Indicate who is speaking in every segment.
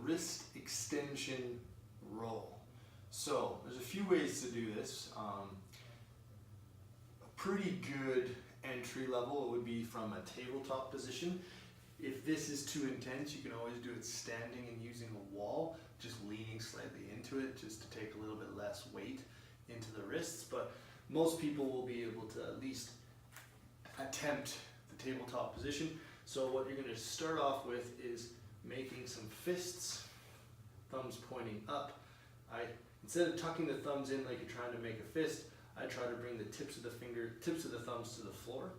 Speaker 1: wrist extension roll. So there's a few ways to do this. A pretty good entry level would be from a tabletop position. If this is too intense, you can always do it standing and using a wall, just leaning slightly into it just to take a little bit less weight into the wrists. But most people will be able to at least attempt the tabletop position. So what you're going to start off with is making some fists, thumbs pointing up. Instead of tucking the thumbs in like you're trying to make a fist, I try to bring the tips of the thumbs to the floor.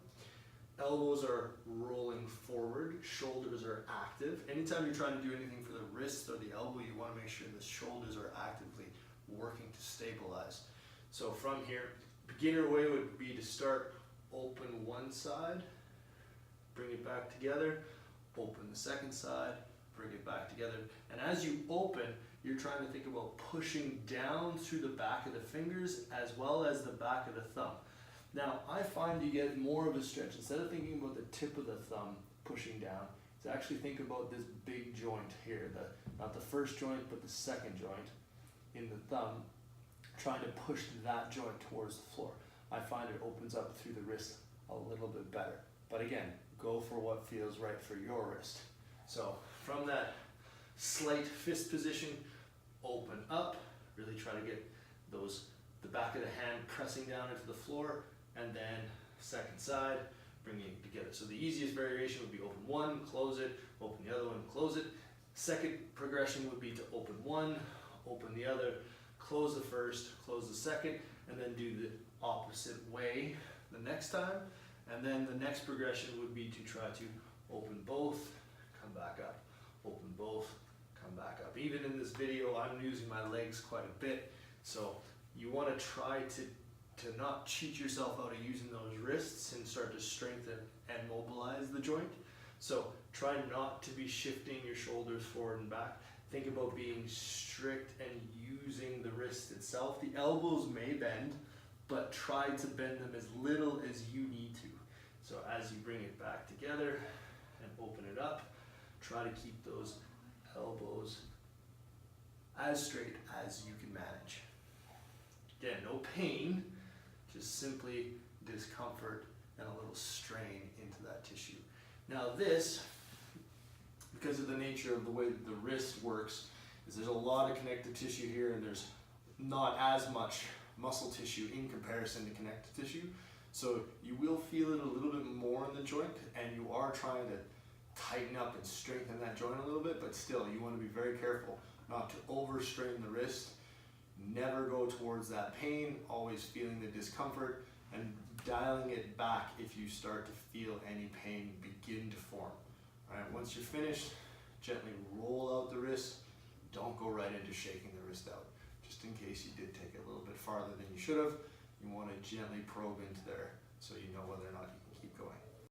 Speaker 1: Elbows are rolling forward, shoulders are active. Anytime you're trying to do anything for the wrist or the elbow, you want to make sure the shoulders are actively working to stabilize. So from here, beginner way would be to start open one side, bring it back together, open the second side, bring it back together. And as you open, you're trying to think about pushing down through the back of the fingers as well as the back of the thumb. Now, I find you get more of a stretch. Instead of thinking about the tip of the thumb pushing down, is actually think about this big joint here, not the first joint, but the second joint in the thumb, trying to push that joint towards the floor. I find it opens up through the wrist a little bit better. But again, go for what feels right for your wrist. So from that slight fist position, open up, really try to get the back of the hand pressing down into the floor, and then second side, bringing it together. So the easiest variation would be open one, close it, open the other one, close it. Second progression would be to open one, open the other, close the first, close the second, and then do the opposite way the next time. And then the next progression would be to try to open both, come back up, open both, come back up. Even in this video, I'm using my legs quite a bit, so you want to try to not cheat yourself out of using those wrists and start to strengthen and mobilize the joint. So try not to be shifting your shoulders forward and back. Think about being strict and using the wrist itself. The elbows may bend, but try to bend them as little as you need to. So as you bring it back together and open it up, try to keep those elbows as straight as you can manage. Again, no pain, just simply discomfort and a little strain into that tissue. Now this, because of the nature of the way that the wrist works, is there's a lot of connective tissue here and there's not as much muscle tissue in comparison to connective tissue. So you will feel it a little bit more in the joint, and you are trying to tighten up and strengthen that joint a little bit, but still you want to be very careful not to overstrain the wrist. Never go towards that pain, always feeling the discomfort and dialing it back if you start to feel any pain begin to form. All right, once you're finished, gently roll out the wrist. Don't go right into shaking the wrist out. Just in case you did take it a little bit farther than you should have, you want to gently probe into there so you know whether or not you can keep going.